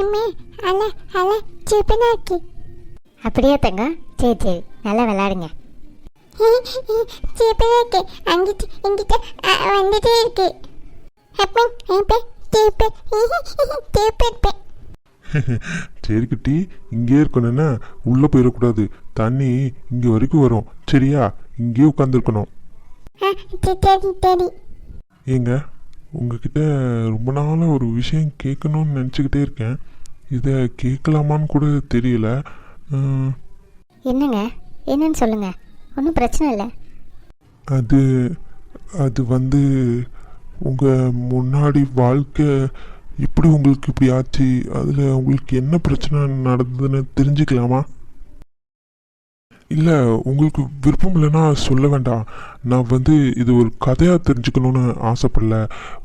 அம்மே அல அல சூப்பரா இருக்கு. அப்படியே தங்கம், சரி சரி, நல்லா விளாடுங்க. சூப்பரா இருக்கு. அங்கிட்டு இங்கிட்ட வந்துட்டே இருக்கு. அப்பா அப்பா சூப்பர் சூப்பர். சரி குட்டி, இங்கே இருக்கணும்னா உள்ளே போயிடக்கூடாது. தண்ணி இங்கே வரைக்கும் வரும், சரியா? இங்கேயே உட்காந்துருக்கணும். சரி சரி. ஏங்க, உங்ககிட்ட ரொம்ப நாளாக ஒரு விஷயம் கேட்கணும்னு நினச்சிக்கிட்டே இருக்கேன். இதை கேட்கலாமான்னு கூட தெரியல. என்னங்க, என்னன்னு சொல்லுங்க, ஒன்றும் பிரச்சனை இல்லை. அது அது வந்து உங்கள் முன்னாடி வாழ்க்கை இப்படி உங்களுக்கு இப்படி ஆச்சு, அதில் உங்களுக்கு என்ன பிரச்சனை நடந்ததுன்னு தெரிஞ்சுக்கலாமா? இல்லை, உங்களுக்கு விருப்பம் இல்லைன்னா சொல்ல வேண்டாம். நான் வந்து இது ஒரு கதையாக தெரிஞ்சுக்கணுன்னு ஆசைப்படல.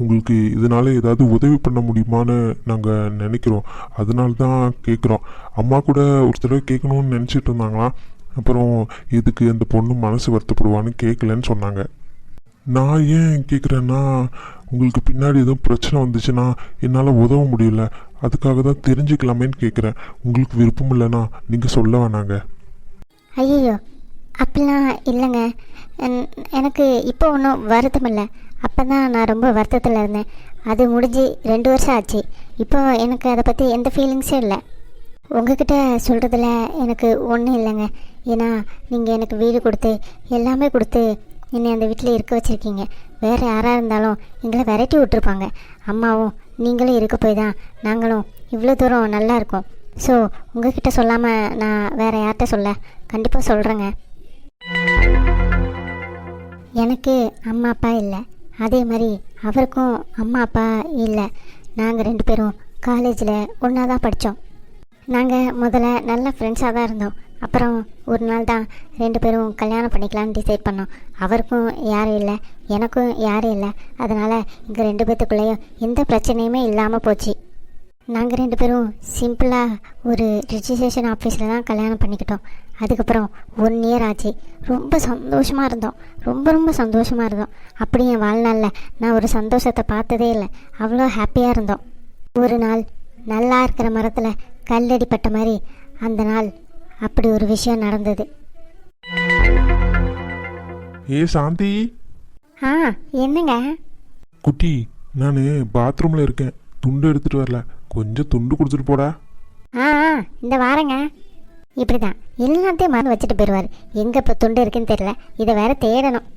உங்களுக்கு இதனால் ஏதாவது உதவி பண்ண முடியுமான்னு நாங்கள் நினைக்கிறோம். அதனால தான் கேட்குறோம். அம்மா கூட ஒரு தடவை கேட்கணுன்னு நினச்சிட்டு இருந்தாங்களாம். அப்புறம் இதுக்கு அந்த பொண்ணு மனசு வருத்தப்படுவான்னு கேட்கலன்னு சொன்னாங்க. நான் ஏன் கேட்குறேன்னா, உங்களுக்கு பின்னாடி எதுவும் பிரச்சனை வந்துச்சுன்னா என்னால் உதவ முடியல. அதுக்காக தான் தெரிஞ்சுக்கலாமேன்னு கேட்குறேன். உங்களுக்கு விருப்பம் இல்லைன்னா நீங்கள் சொல்ல வேணாங்க. ஐயோ, அப்படிலாம் இல்லைங்க. எனக்கு இப்போ ஒன்றும் வருத்தம் இல்லை. அப்போ தான் நான் ரொம்ப வருத்தத்தில் இருந்தேன். அது முடிஞ்சு 2 வருஷம் ஆச்சு. இப்போ எனக்கு அதை பற்றி எந்த ஃபீலிங்ஸும் இல்லை. உங்ககிட்ட சொல்கிறதுல எனக்கு ஒன்றும் இல்லைங்க. ஏன்னா நீங்கள் எனக்கு வீடு கொடுத்து எல்லாமே கொடுத்து என்னை அந்த வீட்டில் இருக்க வச்சுருக்கீங்க. வேறு யாராக இருந்தாலும் எங்களை விரட்டி விட்டுருப்பாங்க. அம்மாவும் நீங்களும் இருக்க போய் தான் நாங்களும் இவ்வளோ தூரம் நல்லா இருக்கோம். ஸோ உங்ககிட்ட சொல்லாமல் நான் வேறு யார்கிட்ட சொல்ல? கண்டிப்பாக சொல்கிறேங்க. எனக்கு அம்மா அப்பா இல்லை, அதே மாதிரி அவருக்கும் அம்மா அப்பா இல்லை. நாங்கள் 2 பேரும் காலேஜில் ஒன்றா தான் படித்தோம். நாங்கள் முதல்ல நல்ல ஃப்ரெண்ட்ஸாக தான் இருந்தோம். அப்புறம் ஒரு நாள் தான் 2 பேரும் கல்யாணம் பண்ணிக்கலான்னு டிசைட் பண்ணோம். அவருக்கும் யாரும் இல்லை, எனக்கும் யாரும் இல்லை. அதனால் எங்கள் 2 பேத்துக்குள்ளேயும் எந்த பிரச்சனையுமே இல்லாமல் போச்சு. நாங்கள் 2 பேரும் சிம்பிளாக ஒரு ரிஜிஸ்ட்ரேஷன் ஆஃபீஸில் தான் கல்யாணம் பண்ணிக்கிட்டோம். அதுக்கப்புறம் 1 இயர் ஆச்சு. ரொம்ப சந்தோஷமாக இருந்தோம், ரொம்ப ரொம்ப சந்தோஷமாக இருந்தோம். அப்படி என் வாழ்நாளில் நான் ஒரு சந்தோஷத்தை பார்த்ததே இல்லை. அவ்வளோ ஹாப்பியாக இருந்தோம். ஒரு நாள் நல்லா இருக்கிற மரத்தில் கல்லடிப்பட்ட மாதிரி அந்த நாள் அப்படி ஒரு விஷயம் நடந்தது. ஏ சாந்தி. என்னங்க? குட்டி, நான் பாத்ரூமில் இருக்கேன். துண்டு எடுத்துகிட்டு வரல, கொஞ்சம் துண்டு கொடுத்துட்டு போடா. இந்த வாரங்க. இப்படி தான் எல்லாத்தையும் மறந்து வச்சுட்டு போயிடுவார். எங்கே இப்போ துண்டு இருக்குன்னு தெரியல, இதை வேற தேடணும்.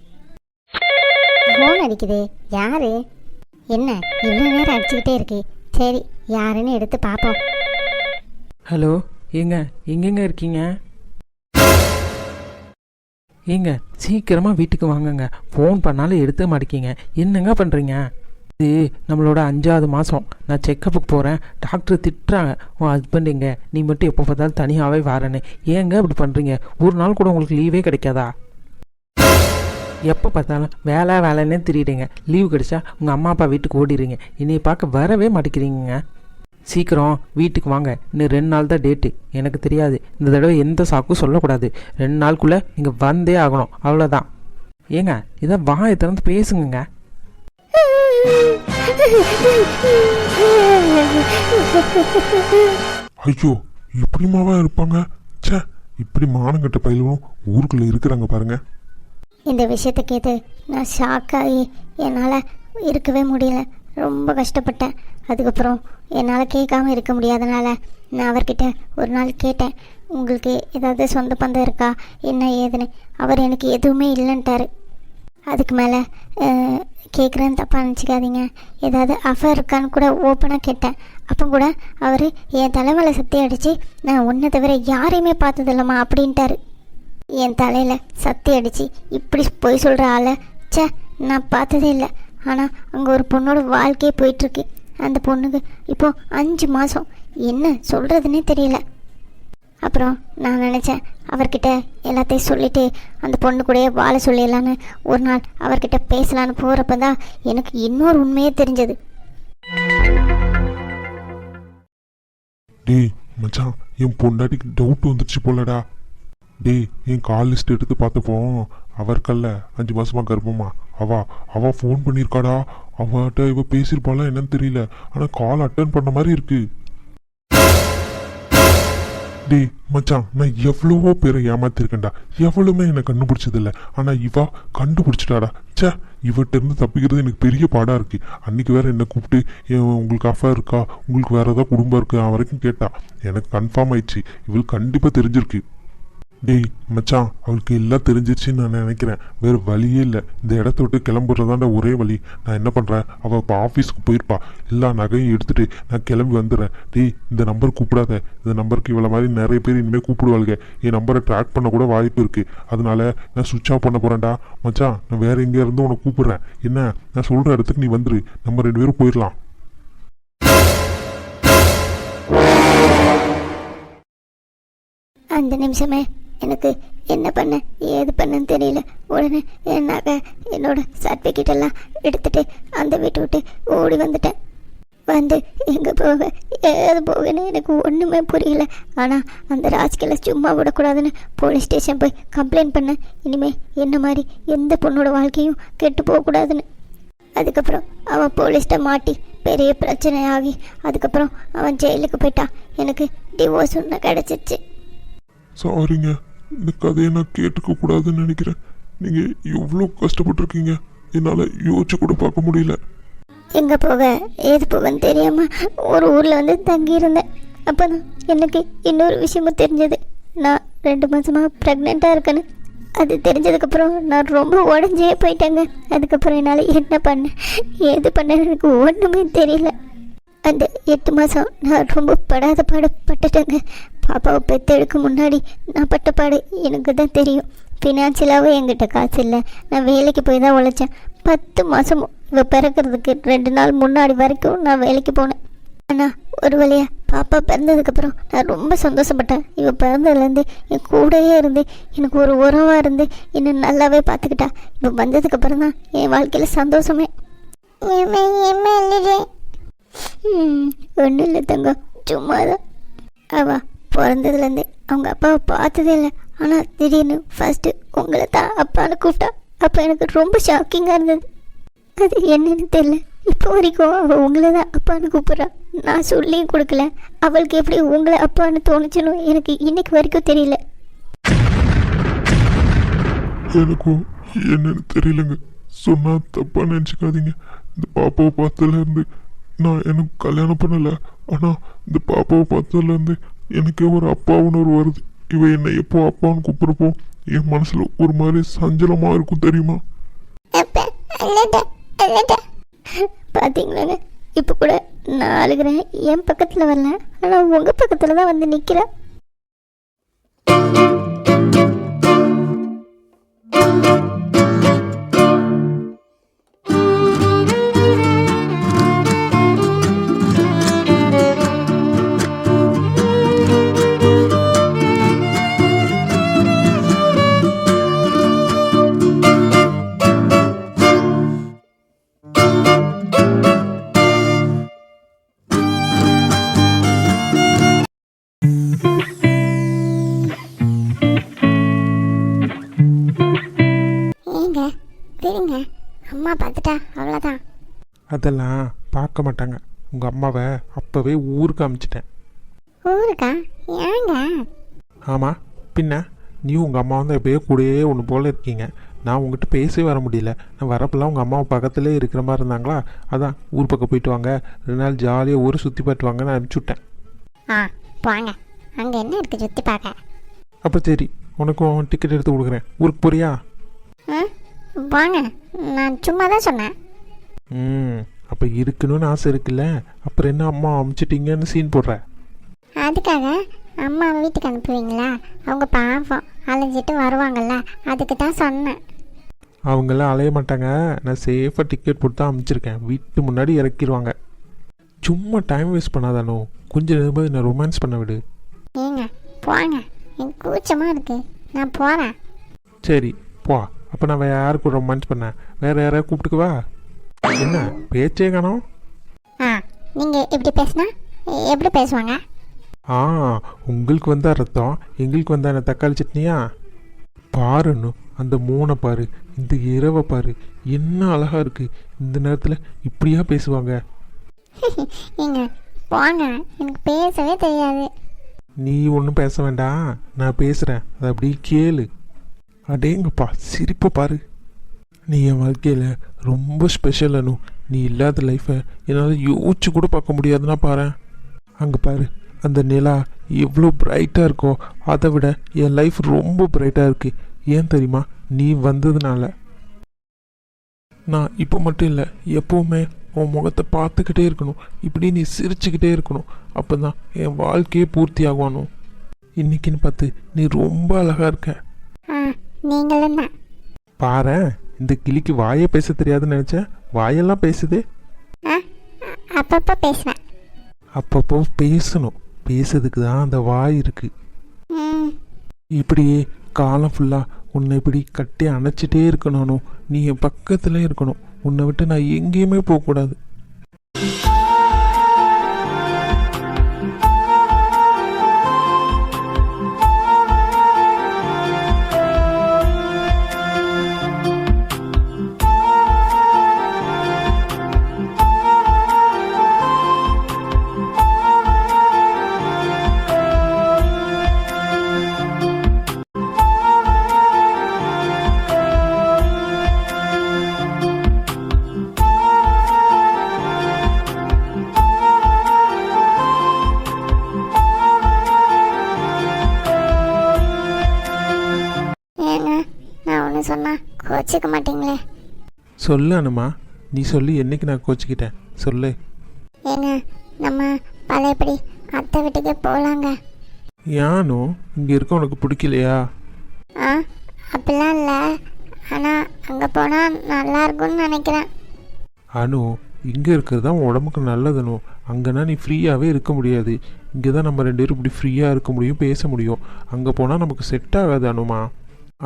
ஃபோன் அடிக்குது. யாரு? என்ன இவ்வளோ நேரம் அடிச்சுக்கிட்டே இருக்கு? சரி, யாருன்னு எடுத்து பார்ப்போம். ஹலோ, எங்கெங்க இருக்கீங்க? ஏங்க, சீக்கிரமாக வீட்டுக்கு வாங்கங்க. ஃபோன் பண்ணாலும் எடுத்த மாட்டேங்கிங்க. என்னங்க பண்ணுறீங்க? இது நம்மளோட 5ஆவது மாதம். நான் செக்கப்புக்கு போகிறேன். டாக்டர் திட்டுறாங்க, உன் ஹஸ்பண்ட் எங்க, நீ மட்டும் எப்போ பார்த்தாலும் தனியாகவே வரேன்னு. ஏங்க இப்படி பண்ணுறீங்க? ஒரு நாள் கூட உங்களுக்கு லீவே கிடைக்காதா? எப்போ பார்த்தாலும் வேலைன்னே திரியிடுங்க. லீவு கிடைச்சா உங்கள் அம்மா அப்பா வீட்டுக்கு ஓடிடுறீங்க. என்னையை பார்க்க வரவே மாட்டேங்கிறீங்க. சீக்கிரம் வீட்டுக்கு வாங்க. இன்னும் 2 நாள் தான் டேட்டு. எனக்கு தெரியாது, இந்த தடவை எந்த சாக்கும் சொல்லக்கூடாது. 2 நாளுக்குள்ளே நீங்கள் வந்தே ஆகணும், அவ்வளோதான். ஏங்க, இதை வாயை திறந்து பேசுங்க. ஐயோ, இப்படிமாவா இருப்பாங்க? சே, இப்படி மானங்கட்ட பயிலும் ஊருக்குள்ளே இருக்கிறாங்க பாருங்க. இந்த விஷயத்தை கேட்டு நான் ஷாக்காகி என்னால் இருக்கவே முடியல. ரொம்ப கஷ்டப்பட்டேன். அதுக்கப்புறம் என்னால் கேட்காம இருக்க முடியாதனால நான் அவர்கிட்ட ஒரு நாள் கேட்டேன், உங்களுக்கு ஏதாவது சொந்த பந்தம் இருக்கா என்ன ஏதுன்னு. அவர் எனக்கு எதுவுமே இல்லைன்ட்டார். அதுக்கு மேலே கேட்குறேன்னு தப்பாக நினச்சிக்காதீங்க, ஏதாவது அஃபேர் இருக்கான்னு கூட ஓப்பனாக கேட்டேன். அப்போ கூட அவர் என் தலைமையில் சத்தி அடித்து, நான் ஒன்றை தவிர யாரையுமே பார்த்ததில்லம்மா அப்படின்ட்டாரு. என் தலையில் சத்தி அடித்து இப்படி போய் சொல்கிற ஆளை சே நான் பார்த்ததே இல்லை. ஆனால் அங்கே ஒரு பொண்ணோட வாழ்க்கையே போயிட்டுருக்கு. அந்த பொண்ணுக்கு இப்போது 5 மாதம். என்ன சொல்கிறதுனே தெரியல. அப்புறம் நான் நினச்சேன், அவர்கிட்ட எல்லாத்தையும் சொல்லிவிட்டு அந்த பொண்ணு கூடயே வாழ சொல்லிடலான்னு ஒரு நாள் அவர்கிட்ட பேசலான்னு போகிறப்ப தான் எனக்கு இன்னொரு உண்மையே தெரிஞ்சது. டேய் மச்சான், என் பொண்டாட்டிக்கு டவுட் வந்துடுச்சு போலடா. டேய், என் கால் லிஸ்ட் எடுத்து பார்த்தப்போ அவர் கல்ல 5 மாசமா கர்ப்பமா. அவ ஃபோன் பண்ணியிருக்காடா. அவட்ட இவ பேசியிருப்பாளா என்னன்னு தெரியல, ஆனால் கால் அட்டன் பண்ண மாதிரி இருக்கு. டேய் மச்சான், நான் எவ்வளவோ பேரை ஏமாத்திருக்கேன்டா, எவ்வளவுமே என்னை கண்டுபிடிச்சதில்ல. ஆனால் இவா கண்டுபிடிச்சிட்டாடா. ச்சே, இவட்ட இருந்து தப்பிக்கிறது எனக்கு பெரிய பாடாக இருக்கு. அன்னைக்கு வேற என்னை கூப்பிட்டு உங்களுக்கு அஃபேர் இருக்கா, உங்களுக்கு வேற ஏதாவது குடும்பம் இருக்கா வரைக்கும் கேட்டா. எனக்கு கன்ஃபார்ம் ஆயிடுச்சு, இவளுக்கு கண்டிப்பாக தெரிஞ்சிருக்கு. டேய் மச்சான், அவளுக்கு எல்லாம் தெரிஞ்சிருச்சுன்னு நான் நினைக்கிறேன். வேறு வழியே இல்லை. இந்த இடத்த விட்டு கிளம்புறதாண்ட ஒரே வழி. நான் என்ன பண்ணுறேன், அவள் இப்போ ஆஃபீஸ்க்கு போயிருப்பா. எல்லா நகையும் எடுத்துகிட்டு நான் கிளம்பி வந்துடுறேன். டேய், இந்த நம்பர் கூப்பிடாத. இந்த நம்பருக்கு இவ்வளோ மாதிரி நிறைய பேர் இனிமேல் கூப்பிடுவாளுங்க. என் நம்பரை ட்ராக் பண்ண கூட வாய்ப்பு இருக்குது. அதனால நான் சுவிட்ச் ஆஃப் பண்ண போகிறேன்டா. மச்சான், நான் வேறு எங்கேயா இருந்து உனக்கு கூப்பிட்றேன். என்ன, நான் சொல்கிற இடத்துக்கு நீ வந்துரு. நம்ம 2 பேரும் போயிடலாம். அந்த நிமிஷமே எனக்கு என்ன பண்ண ஏது பண்ணன்னு தெரியல. உடனே என்னோட சர்டிஃபிகேட் எல்லாம் எடுத்துட்டு அந்த வீட்டை விட்டு ஓடி வந்துட்டேன். வந்து எங்கே போக ஏது போகன்னு எனக்கு ஒன்றுமே புரியல. ஆனால் அந்த ராஜ்கில சும்மா விடக்கூடாதுன்னு போலீஸ் ஸ்டேஷன் போய் கம்ப்ளைண்ட் பண்ணேன். இனிமேல் என்ன மாதிரி எந்த பொண்ணோட வாழ்க்கையும் கெட்டு போகக்கூடாதுன்னு. அதுக்கப்புறம் அவன் போலீஸ்கிட்ட மாட்டி பெரிய பிரச்சனையாகி அதுக்கப்புறம் அவன் ஜெயிலுக்கு போயிட்டான். எனக்கு டிவோர்ஸ் ஒன்று கிடச்சிருச்சு. சாரிங்க, இந்த கதையை நான் கேட்டுக்க கூடாதுன்னு நினைக்கிறேன். நீங்கள் எவ்வளோ கஷ்டப்பட்டுருக்கீங்க, என்னால் யோசிச்சு கூட பார்க்க முடியல. எங்கே போக ஏது போகன்னு தெரியாமல் ஒரு ஊரில் வந்து தங்கியிருந்தேன். அப்போ தான் எனக்கு இன்னொரு விஷயமும் தெரிஞ்சது. நான் 2 மாதமாக ப்ரெக்னெண்ட்டாக இருக்கேன்னு. அது தெரிஞ்சதுக்கப்புறம் நான் ரொம்ப உடஞ்சே போயிட்டேங்க. அதுக்கப்புறம் என்னால் என்ன பண்ண ஏது பண்ண எனக்கு ஒன்றுமே தெரியல. அந்த 8 மாதம் நான் ரொம்ப படாத பாடுபட்டுட்டேங்க. பாப்பாவை பெற்றெடுக்க முன்னாடி நான் பட்ட பாடு எனக்கு தான் தெரியும். ஃபினான்ஷியலாகவும் என்கிட்ட காசு இல்லை. நான் வேலைக்கு போய் தான் உழைச்சேன். 10 மாதம் இவள் பிறக்கிறதுக்கு 2 நாள் முன்னாடி வரைக்கும் நான் வேலைக்கு போனேன். ஆனால் ஒரு வழியாக பாப்பா பிறந்ததுக்கப்புறம் நான் ரொம்ப சந்தோஷப்பட்டேன். இவள் பிறந்ததுலேருந்து என் கூடயே இருந்து எனக்கு ஒரு உறவாக இருந்து என்னை நல்லாவே பார்த்துக்கிட்டா. இப்போ வந்ததுக்கப்புறம் தான் என் வாழ்க்கையில் சந்தோஷமே. ஒன்றும் இல்லை தங்கம், சும்மா தான். அவள் பிறந்ததுலேருந்து அவங்க அப்பாவை பார்த்ததே இல்லை. ஆனால் திடீர்னு ஃபஸ்ட்டு உங்களை தான் அப்பான்னு கூப்பிட்டா. அப்போ எனக்கு ரொம்ப ஷாக்கிங்காக இருந்தது. அது என்னன்னு தெரியல. இப்போ வரைக்கும் அவள் உங்களை தான் அப்பான்னு கூப்பிட்றா. நான் சொல்லியும் கொடுக்கல. அவளுக்கு எப்படி உங்களை அப்பான்னு தோணுச்சுன்னு எனக்கு இன்னைக்கு வரைக்கும் தெரியல. எனக்கும் என்னன்னு தெரியலங்க. சொன்னால் தப்பாக நினச்சிக்காதீங்க. இந்த பாப்பாவை பார்த்ததுலேருந்து நான் எனக்கு கல்யாணம் பண்ணலை. ஆனால் இந்த பாப்பாவை பார்த்ததுலேருந்து எனக்கு ஒரு அப்பா உணர்வு வருது. இவன் என்னை எப்போ அப்பான்னு கூப்பிட்றப்போ என் மனசில் ஒரு மாதிரி சஞ்சலமாக இருக்கும் தெரியுமா? பார்த்தீங்களாங்க, இப்போ கூட நான் அழுகிறேன். என் பக்கத்தில் வரல, ஆனால் உங்கள் பக்கத்தில் தான் வந்து நிற்கிறேன். ஏங்க விடுங்க, அம்மா பார்த்துட்டா அவ்வளோதான். அதெல்லாம் பார்க்க மாட்டாங்க. உங்கள் அம்மாவை அப்போவே ஊருக்கு அனுப்பிச்சிட்டேன். ஊருக்கா? ஏங்க? ஆமாம், பின்ன நீ உங்கள் அம்மா வந்து எப்பயோ கூடயே ஒன்று போல் இருக்கீங்க. நான் உங்ககிட்ட பேசவே வர முடியல. நான் வரப்பெல்லாம் உங்கள் அம்மாவை பக்கத்துலேயே இருக்கிற மாதிரி இருந்தாங்களா, அதான் ஊர் பக்கம் போயிட்டு வாங்க, 2 நாள் ஜாலியாக ஊரை சுற்றி பார்த்து வாங்கன்னு அனுப்பிச்சி விட்டேன். ஆ போங்க, அங்கே என்ன இருக்குது சுற்றி பார்க்க? அப்போ சரி, உனக்கும் டிக்கெட் எடுத்து கொடுக்குறேன். ஊருக்கு போறியா? ம் வாங்க, நான் சும்மா தான் சொன்னேன். அப்போ இருக்கணும்னு ஆசை இருக்குல்ல, அப்புறம் என்ன அம்மா அமுச்சிட்டிங்கன்னு சீன் போடுற? அதுக்காக அம்மா வீட்டுக்கு அனுப்புவீங்களா? அவங்க பாவம் அலைஞ்சிட்டு வருவாங்கல்ல, அதுக்கு தான் சொன்னேன். அவங்களாம் அலைய மாட்டாங்க. நான் சேஃபாக டிக்கெட் போட்டு தான் அமுச்சிருக்கேன். வீட்டு முன்னாடி இறக்கிடுவாங்க. சும்மா டைம் வேஸ்ட் பண்ணாதானோ, கொஞ்சம் நேரம் என்ன ரொமான்ஸ் பண்ண விடு. ஏங்க போங்க, எனக்கு கூச்சமாக இருக்கு, நான் போகிறேன். சரி போ. அப்போ நான் வேறு யாருக்கு ரொமான்ஸ் பண்ணேன்? வேறு யாராவது கூப்பிட்டுக்குவா? என்ன பேச்சே காணோம்? ஆ நீங்கள் இப்படி பேசுனா எப்படி பேசுவாங்க? உங்களுக்கு வந்தா ரத்தம், எங்களுக்கு வந்தா என்ன தக்காளி சட்னியா? பாருன்னு அந்த மூணை பாரு, இந்த இரவை பாரு, என்ன அழகா இருக்கு. இந்த நேரத்தில் இப்படியா பேசுவாங்க? ஏங்க போங்க, எனக்கு பேசவே தெரியாது. நீ ஒன்றும் பேச வேண்டாம், நான் பேசுகிறேன், அதை அப்படியே கேளு. அடேங்கப்பா சிரிப்பை பாரு. நீ என் வாழ்க்கையில் ரொம்ப ஸ்பெஷல் அனு. நீ இல்லாத லைஃப்பை என்னால் யோசிச்சு கூட பார்க்க முடியாதுன்னா பாரு. அங்கே பாரு, அந்த நிலா எவ்வளோ பிரைட்டாக இருக்கோ அதை விட என் லைஃப் ரொம்ப பிரைட்டாக இருக்குது. ஏன் தெரியுமா? நீ வந்ததுனால. நான் இப்போ மட்டும் இல்லை, எப்போவுமே உன் முகத்தை பார்த்துக்கிட்டே இருக்கணும். இப்படி நீ சிரிச்சுக்கிட்டே இருக்கணும். அப்போ தான் என் வாழ்க்கையே பூர்த்தி ஆகுவானோ. இன்னைக்குன்னு பார்த்து நீ ரொம்ப அழகாக இருக்க. நீங்களும் தான். பாரேன், இந்த கிளிக்கு வாயை பேச தெரியாதுன்னு நினச்சேன், வாயெல்லாம் பேசுதே. அப்பப்போ பேசுவேன். அப்பப்போ பேசணும், பேசுறதுக்கு தான் அந்த வாய் இருக்கு. இப்படியே காலம் ஃபுல்லாக உன்னை இப்படி கட்டி அணைச்சிட்டே இருக்கணும். நீ என் பக்கத்தில் இருக்கணும். உன்னை விட்டு நான் எங்கேயுமே போகக்கூடாது. சொன்னா கோச்சிக்க மாட்டீங்களே? சொல்லு அனுமா, நீ சொல்லி என்னைக்கு நான் கோச்சிக்கிட்டேன் சொல்லு. ஏங்க, நம்ம பழையபடி அத்தை வீட்டுக்கு போகலாங்க. யானோ இங்கே இருக்க உனக்கு பிடிக்கலையா? அப்படிலாம் இல்லை, ஆனால் அங்கே போனால் நல்லா இருக்கும்னு நினைக்கிறேன். அனு, இங்கே இருக்கிறது தான் உடம்புக்கு நல்லதுனோ. அங்கேனா நீ ஃப்ரீயாகவே இருக்க முடியாது. இங்கே தான் நம்ம 2 பேரும் இப்படி ஃப்ரீயாக இருக்க முடியும், பேச முடியும். அங்கே போனால் நமக்கு செட் ஆகாது அனுமா.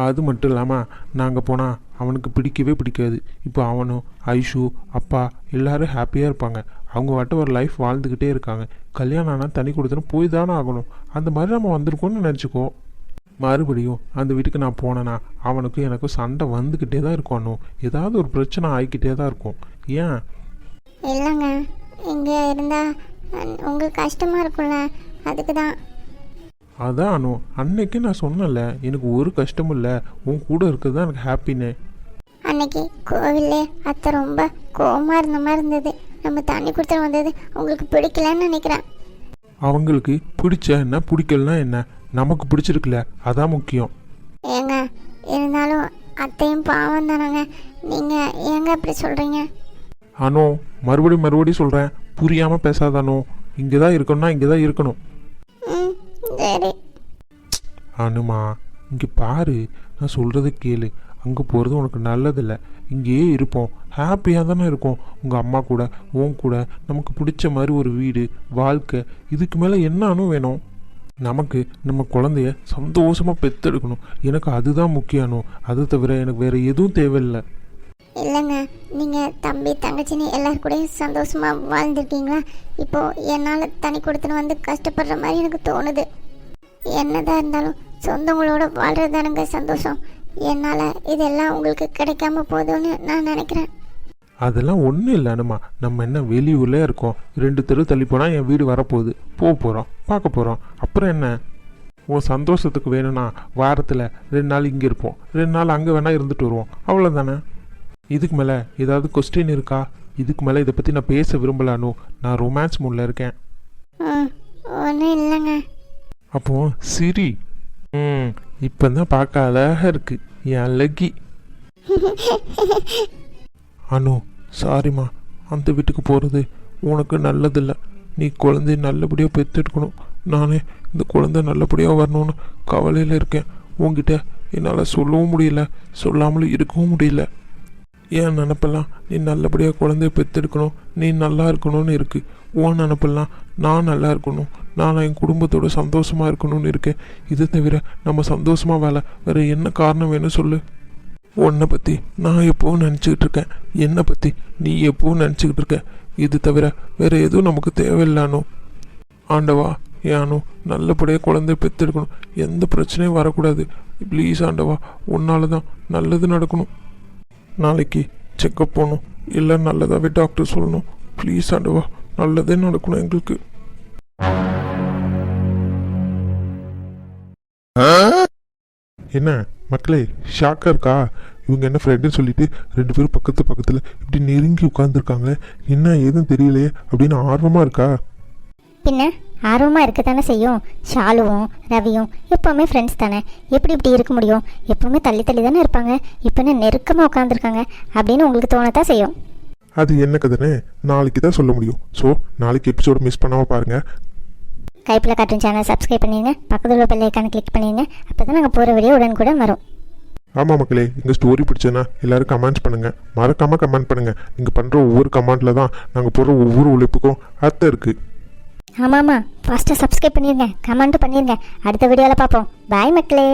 அது மட்டும் இல்லாமல் நாங்கள் போனால் அவனுக்கு பிடிக்கவே பிடிக்காது. இப்போ அவனும் ஐஷு அப்பா எல்லோரும் ஹாப்பியாக இருப்பாங்க. அவங்க வாட்ட ஒரு லைஃப் வாழ்ந்துக்கிட்டே இருக்காங்க. கல்யாணம் ஆனால் தனி கொடுத்துன்னு போய் தானே ஆகணும். அந்த மாதிரி நம்ம வந்திருக்கோன்னு நினச்சிக்கோ. மறுபடியும் அந்த வீட்டுக்கு நான் போனேன்னா அவனுக்கும் எனக்கும் சண்டை வந்துக்கிட்டே தான் இருக்கணும். ஏதாவது ஒரு பிரச்சனை ஆகிக்கிட்டே தான் இருக்கும். ஏன்? இல்லைங்க, இங்கே இருந்தால் உங்களுக்கு கஷ்டமாக இருக்கும்ல, அதுக்கு தான். அதான் அனு, அன்னைக்கு நான் சொன்னல, எனக்கு ஒரு கஷ்டமும் இல்லை, உன் கூட இருக்கிறது தான் எனக்கு ஹாப்பினே. அன்னைக்கு கோவில்லே அத்தை ரொம்ப கோவமாக இருந்த மாதிரி இருந்தது. நம்ம தண்ணி கொடுத்து வந்தது உங்களுக்கு பிடிக்கலன்னு நினைக்கிறேன். அவங்களுக்கு பிடிச்ச என்ன பிடிக்கலனா என்ன, நமக்கு பிடிச்சிருக்குல்ல, அதான் முக்கியம். ஏங்க, இருந்தாலும் அத்தையும் பாவம் தானங்க. நீங்கள் ஏங்க அப்படி சொல்கிறீங்க? அனோ, மறுபடியும் சொல்கிறேன், புரியாமல் பேசாதானோ. இங்கே தான் இருக்கணும்னா இங்கே தான் இருக்கணும். சரி அனுமா, இங்கே பாரு, நான் சொல்கிறத கேளு. அங்கே போகிறது உனக்கு நல்லதில்லை. இங்கேயே இருப்போம், ஹாப்பியாக தானே இருக்கும். உங்கள் அம்மா கூட உன் கூட நமக்கு பிடிச்ச மாதிரி ஒரு வீடு, வாழ்க்கை. இதுக்கு மேலே என்ன வேணும்? நமக்கு நம்ம குழந்தைய சந்தோஷமாக பெற்றெடுக்கணும். எனக்கு அதுதான் முக்கியம். அது தவிர எனக்கு வேறு எதுவும் தேவையில்லை. இல்லைங்க, நீங்கள் தம்பி தங்கச்சின்னு எல்லாரு கூடயும் சந்தோஷமாக வாழ்ந்துருக்கீங்களா? இப்போது என்னால் தனி கொடுத்துன்னு வந்து கஷ்டப்படுற மாதிரி எனக்கு தோணுது. என்னதான் இருந்தாலும் சொந்தங்களோட வாழ்கிறதானுங்க சந்தோஷம். என்னால் இதெல்லாம் உங்களுக்கு கிடைக்காம போதும்னு நான் நினைக்கிறேன். அதெல்லாம் ஒன்றும் இல்லை அனுமா. நம்ம என்ன வெளியூர்ல இருக்கோம், 2 தெரு தள்ளி போனால் என் வீடு வரப்போகுது. போகிறோம், பார்க்க போகிறோம். அப்புறம் என்ன? உன் சந்தோஷத்துக்கு வேணும்னா வாரத்தில் 2 நாள் இங்கே இருப்போம், 2 நாள் அங்கே வேணால் இருந்துட்டு வருவோம், அவ்வளோதானே. இதுக்கு மேலே ஏதாவது கொஸ்டின் இருக்கா? இதுக்கு மேலே இதை பற்றி நான் பேச விரும்பலானோ. நான் ரொமான்ஸ் மூடில் இருக்கேன். ஒன்றும் இல்லைங்க. அப்போ சிரி. இப்போ தான் பார்க்க அழகாக இருக்கு என் அழகி. அனு, சாரிம்மா, அந்த வீட்டுக்கு போகிறது உனக்கு நல்லதில்லை. நீ குழந்தைய நல்லபடியாக பெற்றெடுக்கணும். நானே இந்த குழந்தை நல்லபடியாக வரணும்னு கவலையில் இருக்கேன். உங்ககிட்ட என்னால் சொல்லவும் முடியல, சொல்லாமலும் இருக்கவும் முடியல. என் நினப்பெல்லாம் நீ நல்லபடியாக குழந்தைய பெற்றெடுக்கணும், நீ நல்லா இருக்கணும்னு இருக்குது. உன் நினப்பெல்லாம் நான் நல்லா இருக்கணும், நான் என் குடும்பத்தோட சந்தோஷமாக இருக்கணும்னு இருக்கேன். இதை தவிர நம்ம சந்தோஷமாக வேறு என்ன காரணம் வேணும் சொல்லு? உன்னை பற்றி நான் எப்போவும் நினச்சிக்கிட்டு இருக்கேன், என்னை பற்றி நீ எப்போவும் நினச்சிக்கிட்டு இருக்க. இது தவிர வேறு எதுவும் நமக்கு தேவையில்லானோ. ஆண்டவா, ஏனோ நல்லபடியாக குழந்தைய பெற்றெடுக்கணும், எந்த பிரச்சனையும் வரக்கூடாது. ப்ளீஸ் ஆண்டவா, உன்னால தான் நல்லது நடக்கணும். நாளைக்கு செக்கப் போகணும், இல்லை நல்லதாகவே டாக்டர் சொல்லணும். ப்ளீஸ் ஆண்டவா, நல்லதே நடக்கணும் எங்களுக்கு. என்ன மக்களே ஷாக்காக இருக்கா? இவங்க என்ன ஃப்ரெண்டுன்னு சொல்லிட்டு 2 பேரும் பக்கத்தில் இப்படி நெருங்கி உட்காந்துருக்காங்க. என்ன ஏதுன்னு தெரியலையே அப்படின்னு ஆர்வமாக இருக்கா? பின்ன ஆர்வமாக இருக்க தானே செய்யும். ஷாலுவும் ரவியும் எப்போவுமே ஃப்ரெண்ட்ஸ் தானே, எப்படி இப்படி இருக்க முடியும்? எப்போவுமே தள்ளி தள்ளி தானே இருப்பாங்க. இப்போ என்ன நெருக்கமாக உட்காந்துருக்காங்க அப்படின்னு உங்களுக்கு தோணத்தான் செய்யும். அது என்ன கதைன்னு நாளைக்கு தான் சொல்ல முடியும். ஸோ நாளைக்கு எபிசோட மிஸ் பண்ணாமல் பாருங்கள். கைப்பில் காட்டும் சேனல் சப்ஸ்கிரைப் பண்ணிடுங்க, பக்கத்தில் உள்ள பெல் ஐக்கானை கிளிக் பண்ணிடுங்க. அப்போ தான் நாங்கள் போகிற வீடியோ உடனுக்குடன் வரும். ஆமாம் மக்களே, எங்கள் ஸ்டோரி பிடிச்சதுன்னா எல்லோரும் கமெண்ட்ஸ் பண்ணுங்கள். மறக்காமல் கமெண்ட் பண்ணுங்கள். நீங்கள் பண்ணுற ஒவ்வொரு கமெண்ட்டில் தான் நாங்கள் போடுற ஒவ்வொரு உழைப்புக்கும் அர்த்தம் இருக்குது. ஆமாம், ஃபாஸ்ட்டாக சப்ஸ்கிரைப் பண்ணிடுங்க, கமெண்ட்டும் பண்ணிடுங்க. அடுத்த வீடியோவில் பார்ப்போம். பாய் மக்களே.